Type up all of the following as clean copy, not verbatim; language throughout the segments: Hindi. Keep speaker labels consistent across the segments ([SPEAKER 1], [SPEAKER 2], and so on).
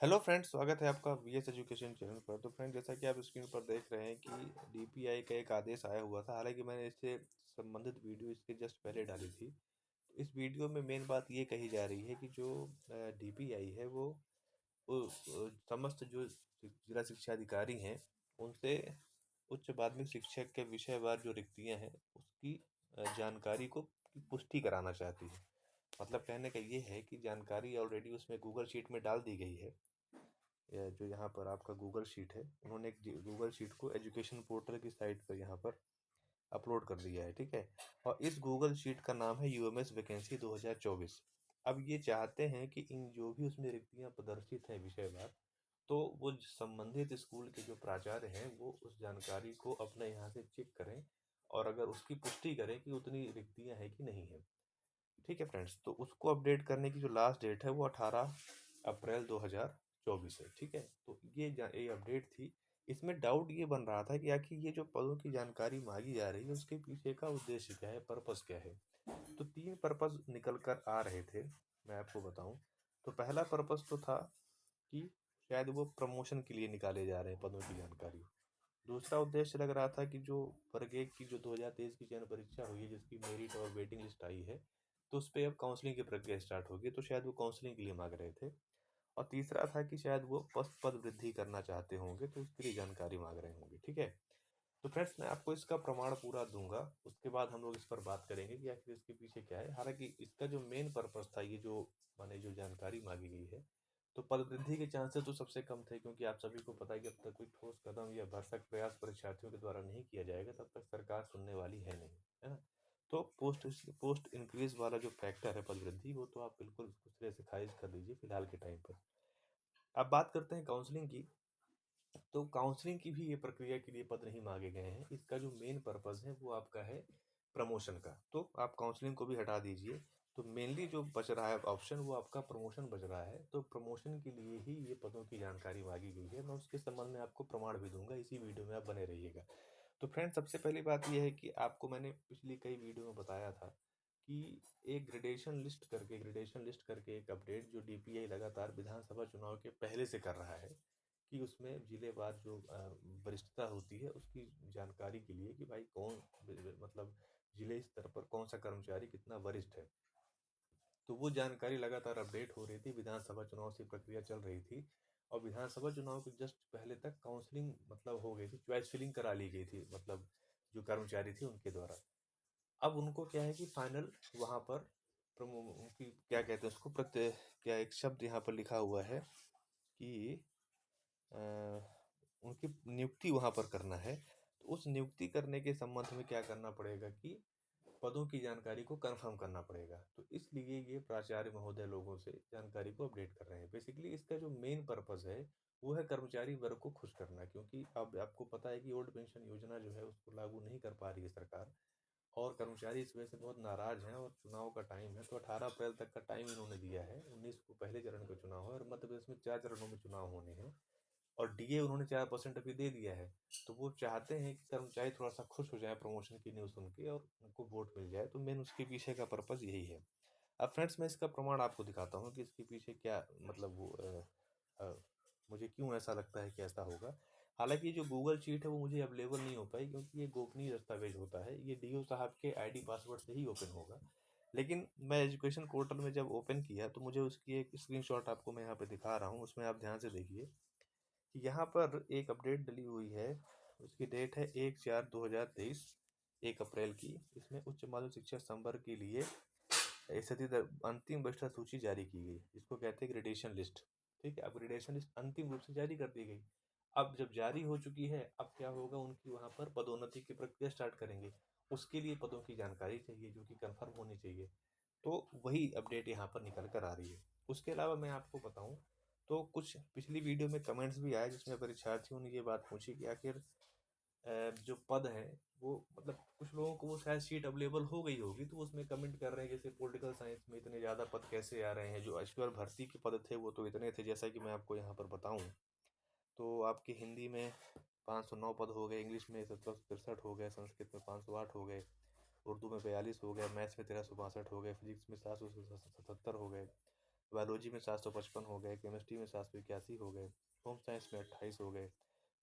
[SPEAKER 1] हेलो फ्रेंड्स, स्वागत है आपका वीएस एजुकेशन चैनल पर। तो फ्रेंड, जैसा कि आप स्क्रीन पर देख रहे हैं कि डीपीआई का एक आदेश आया हुआ था। हालांकि मैंने इससे संबंधित वीडियो इसके जस्ट पहले डाली थी। तो इस वीडियो में मेन बात ये कही जा रही है कि जो डीपीआई है वो समस्त जो जिला शिक्षा अधिकारी हैं उनसे उच्च माध्यमिक शिक्षक के विषयवार जो रिक्तियां हैं उसकी जानकारी को की पुष्टि कराना चाहती है। मतलब कहने का ये है कि जानकारी ऑलरेडी उसमें गूगल शीट में डाल दी गई है। जो यहाँ पर आपका गूगल शीट है, उन्होंने एक गूगल शीट को एजुकेशन पोर्टल की साइट पर यहाँ पर अपलोड कर दिया है, ठीक है। और इस गूगल शीट का नाम है यूएमएस वैकेंसी 2024। अब ये चाहते हैं कि इन जो भी उसमें रिक्तियां प्रदर्शित हैं विषयवार, तो वो संबंधित स्कूल के जो प्राचार्य हैं वो उस जानकारी को अपने यहाँ से चेक करें और अगर उसकी पुष्टि करें कि उतनी रिक्तियां हैं कि नहीं है। ठीक है फ्रेंड्स, तो उसको अपडेट करने की जो लास्ट डेट है वो 18 अप्रैल 2024 है, ठीक है। तो ये अपडेट थी। इसमें डाउट ये बन रहा था कि आखिर ये जो पदों की जानकारी मांगी जा रही है उसके पीछे का उद्देश्य क्या है, पर्पस क्या है। तो तीन पर्पस निकल कर आ रहे थे, मैं आपको बताऊं। तो पहला पर्पस तो था कि शायद वो प्रमोशन के लिए निकाले जा रहे हैं पदों की जानकारी। दूसरा उद्देश्य लग रहा था कि जो वर्ग एक की जो 2023 की चयन परीक्षा हुई है जिसकी मेरिट और वेटिंग लिस्ट आई है, तो उस पर अब काउंसलिंग की प्रक्रिया स्टार्ट होगी, तो शायद वो काउंसलिंग के लिए मांग रहे थे। और तीसरा था कि शायद वो पद वृद्धि करना चाहते होंगे तो उसके लिए जानकारी मांग रहे होंगे, ठीक है। तो फ्रेंड्स, मैं आपको इसका प्रमाण पूरा दूंगा, उसके बाद हम लोग इस पर बात करेंगे कि आखिर इसके पीछे क्या है। हालांकि इसका जो मेन पर्पस था, ये जो माने जो जानकारी मांगी गई है, तो पद वृद्धि के चांसेस तो सबसे कम थे, क्योंकि आप सभी को पता है कि अब तक कोई ठोस कदम या भरसक प्रयास परीक्षार्थियों के द्वारा नहीं किया जाएगा तब तक सरकार सुनने वाली है नहीं, है ना। तो पोस्ट पोस्ट इंक्रीज वाला जो फैक्टर है पद वृद्धि, वो तो आप बिल्कुल दूसरे से खारिज कर दीजिए फिलहाल के टाइम पर। अब बात करते हैं काउंसलिंग की। तो काउंसलिंग की भी ये प्रक्रिया के लिए पद नहीं मांगे गए हैं। इसका जो मेन पर्पस है वो आपका है प्रमोशन का। तो आप काउंसलिंग को भी हटा दीजिए। तो मेनली जो बच रहा है ऑप्शन वो आपका प्रमोशन बच रहा है। तो प्रमोशन के लिए ही ये पदों की जानकारी मांगी गई है। मैं उसके संबंध में आपको प्रमाण भी दूंगा, इसी वीडियो में आप बने रहिएगा। तो फ्रेंड, सबसे पहली बात यह है कि आपको मैंने पिछली कई वीडियो में बताया था कि एक ग्रेडेशन लिस्ट करके एक अपडेट जो डीपीआई लगातार विधानसभा चुनाव के पहले से कर रहा है, कि उसमें जिलेवार जो वरिष्ठता होती है उसकी जानकारी के लिए कि भाई कौन, मतलब जिले स्तर पर कौन सा कर्मचारी कितना वरिष्ठ है। तो वो जानकारी लगातार अपडेट हो रही थी, विधानसभा चुनाव से प्रक्रिया चल रही थी। और विधानसभा चुनाव के जस्ट पहले तक काउंसलिंग मतलब हो गई थी, चॉइस फिलिंग करा ली गई थी, मतलब जो कर्मचारी थे उनके द्वारा। अब उनको क्या है कि फाइनल वहां पर उनकी क्या कहते हैं उसको, प्रत्यय, क्या एक शब्द यहाँ पर लिखा हुआ है कि अ, उनकी नियुक्ति वहां पर करना है। तो उस नियुक्ति करने के संबंध में क्या करना पड़ेगा कि पदों की जानकारी को कंफर्म करना पड़ेगा। तो इसलिए ये प्राचार्य महोदय लोगों से जानकारी को अपडेट कर रहे हैं। बेसिकली इसका जो मेन पर्पस है वो है कर्मचारी वर्ग को खुश करना, क्योंकि अब आपको पता है कि ओल्ड पेंशन योजना जो है उसको लागू नहीं कर पा रही है सरकार, और कर्मचारी इस वजह से बहुत नाराज हैं। और चुनाव का टाइम है, तो 18 अप्रैल तक का टाइम इन्होंने दिया है। 19 को पहले चरण का चुनाव है और मध्य प्रदेश में 4 चरणों में चुनाव होने हैं। और डीए उन्होंने 4% अभी दे दिया है। तो वो चाहते हैं कि कर्मचारी थोड़ा सा खुश हो जाए प्रमोशन की न्यूज़ सुन के और उनको वोट मिल जाए। तो मेन उसके पीछे का पर्पज़ यही है। अब फ्रेंड्स, मैं इसका प्रमाण आपको दिखाता हूँ कि इसके पीछे क्या मतलब वो अ, मुझे क्यों ऐसा लगता है कि ऐसा होगा। हालांकि जो गूगल शीट है वो मुझे अवेलेबल नहीं हो पाई, क्योंकि ये गोपनीय दस्तावेज होता है, ये डीओ साहब के आईडी पासवर्ड से ही ओपन होगा। लेकिन मैं एजुकेशन पोर्टल में जब ओपन किया तो मुझे उसकी एक स्क्रीनशॉट आपको मैं यहाँ पे दिखा रहा हूँ। उसमें आप ध्यान से देखिए कि यहाँ पर एक अपडेट डली हुई है। उसकी डेट है 1/4/2023, 1 अप्रैल की। इसमें उच्च माध्यमिक शिक्षा संवर्ग के लिए स्थिति अंतिम वरिष्ठता सूची जारी की गई, जिसको कहते हैं ग्रेडेशन लिस्ट। ठीक है, अब ग्रेडेशन लिस्ट अंतिम रूप से जारी कर दी गई। अब जब जारी हो चुकी है, अब क्या होगा, उनकी वहां पर पदोन्नति की प्रक्रिया स्टार्ट करेंगे। उसके लिए पदों की जानकारी चाहिए जो कि कंफर्म होनी चाहिए। तो वही अपडेट यहाँ पर निकल कर आ रही है। उसके अलावा मैं आपको बताऊं तो कुछ पिछली वीडियो में कमेंट्स भी आए जिसमें परीक्षार्थियों ने ये बात पूछी कि आखिर जो पद है वो, मतलब कुछ लोगों को वो शायद सीट अवेलेबल हो गई होगी, तो उसमें कमेंट कर रहे हैं जैसे पॉलिटिकल साइंस में इतने ज़्यादा पद कैसे आ रहे हैं। जो एचक्यूआर भर्ती के पद थे वो तो इतने थे, जैसा कि मैं आपको यहाँ पर बताऊँ तो आपकी हिंदी में 509 पद हो गए, इंग्लिश में 763 हो गए, संस्कृत में 508 हो गए, उर्दू में 42 हो गए, मैथ्स में 1362 हो गए, फिजिक्स में 777 हो गए। बायोलॉजी में 755 हो गए, केमिस्ट्री में 781 हो गए, होम साइंस में 28 हो गए,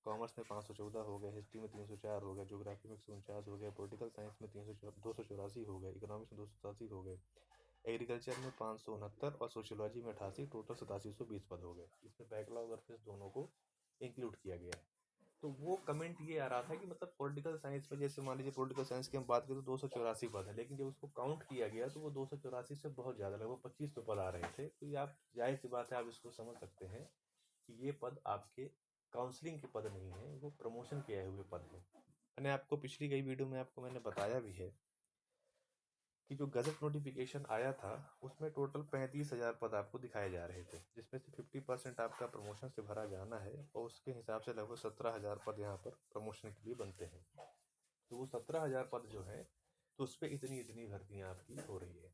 [SPEAKER 1] कॉमर्स में 514 हो गए, हिस्ट्री में 304 हो गए, ज्योग्राफी में 149 हो गए, पॉलिटिकल साइंस में 284 हो गए, इकोनॉमिक्स में 287 हो गए, एग्रीकल्चर में 569 और सोशियोलॉजी में 88, टोटल 8720 पद हो गए। इसमें बैकलॉग और फिर दोनों को इंक्लूड किया गया है। तो वो कमेंट ये आ रहा था कि मतलब पॉलिटिकल साइंस में, जैसे मान लीजिए पॉलिटिकल साइंस की हम बात करें तो 284 पद है, लेकिन जब उसको काउंट किया गया तो वो 284 से बहुत ज़्यादा, लगभग 25 तो पद आ रहे थे। तो ये आप जाहिर सी बात है, आप इसको समझ सकते हैं कि ये पद आपके काउंसलिंग के पद नहीं है, वो प्रमोशन के आए हुए पद हैं। मैंने आपको पिछली कई वीडियो में आपको मैंने बताया भी है कि जो गजट नोटिफिकेशन आया था उसमें टोटल 35,000 पद आपको दिखाए जा रहे थे, जिसमें से 50% आपका प्रमोशन से भरा जाना है और उसके हिसाब से लगभग 17,000 पद यहाँ पर प्रमोशन के लिए बनते हैं। तो वो 17,000 पद जो है, तो उस पर इतनी इतनी भर्तियाँ आपकी हो रही है।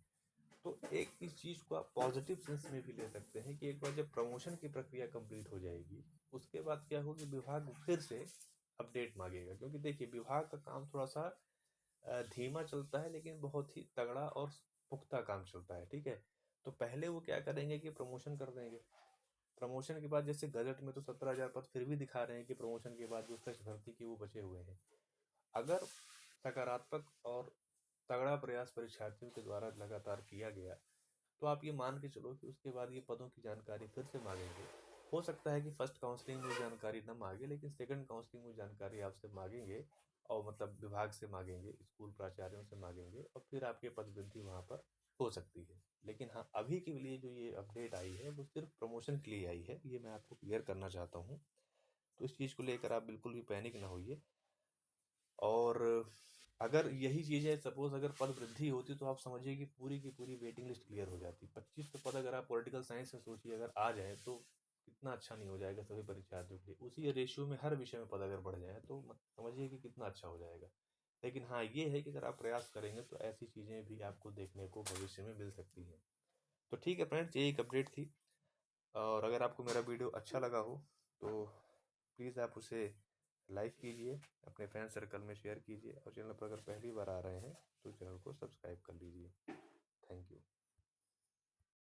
[SPEAKER 1] तो एक इस चीज़ को आप पॉजिटिव सेंस में भी ले सकते हैं कि एक बार जब प्रमोशन की प्रक्रिया कंप्लीट हो जाएगी, उसके बाद क्या होगी, विभाग फिर से अपडेट मांगेगा। क्योंकि देखिए, विभाग का काम थोड़ा सा धीमा चलता है, लेकिन बहुत ही तगड़ा और पुख्ता काम चलता है, ठीक है। तो पहले वो क्या करेंगे कि प्रमोशन कर देंगे। प्रमोशन के बाद जैसे गजट में तो 17,000 पद फिर भी दिखा रहे हैं कि प्रमोशन के बाद जो फ्रेश भर्ती की वो बचे हुए हैं। अगर सकारात्मक और तगड़ा प्रयास परीक्षार्थियों के द्वारा लगातार किया गया, तो आप ये मान के चलो कि उसके बाद ये पदों की जानकारी फिर से मांगेंगे। हो सकता है कि फर्स्ट काउंसलिंग में जानकारी न मांगे, लेकिन सेकंड काउंसलिंग में जानकारी आपसे मांगेंगे, और मतलब विभाग से मांगेंगे, स्कूल प्राचार्यों से मांगेंगे, और फिर आपके पद वृद्धि वहाँ पर हो सकती है। लेकिन हाँ, अभी के लिए जो ये अपडेट आई है वो सिर्फ प्रमोशन के लिए आई है, ये मैं आपको क्लियर करना चाहता हूँ। तो इस चीज़ को लेकर आप बिल्कुल भी पैनिक ना होइए। और अगर यही चीज़ें सपोज़ अगर पद वृद्धि होती तो आप समझिए कि पूरी की पूरी वेटिंग लिस्ट क्लियर हो जाती। 25 तो पद अगर आप पॉलिटिकल साइंस में सोचिए अगर आ जाएँ तो कितना अच्छा नहीं हो जाएगा सभी परीक्षार्थियों के लिए। उसी रेशियो में हर विषय में पद अगर बढ़ जाएँ तो समझिए कि कितना अच्छा हो जाएगा। लेकिन हाँ, ये है कि अगर आप प्रयास करेंगे तो ऐसी चीज़ें भी आपको देखने को भविष्य में मिल सकती हैं। तो ठीक है फ्रेंड्स, ये एक अपडेट थी। और अगर आपको मेरा वीडियो अच्छा लगा हो तो प्लीज़ आप उसे लाइक कीजिए, अपने फ्रेंड सर्कल में शेयर कीजिए, और चैनल पर अगर पहली बार आ रहे हैं तो चैनल को सब्सक्राइब कर लीजिए। Thank you.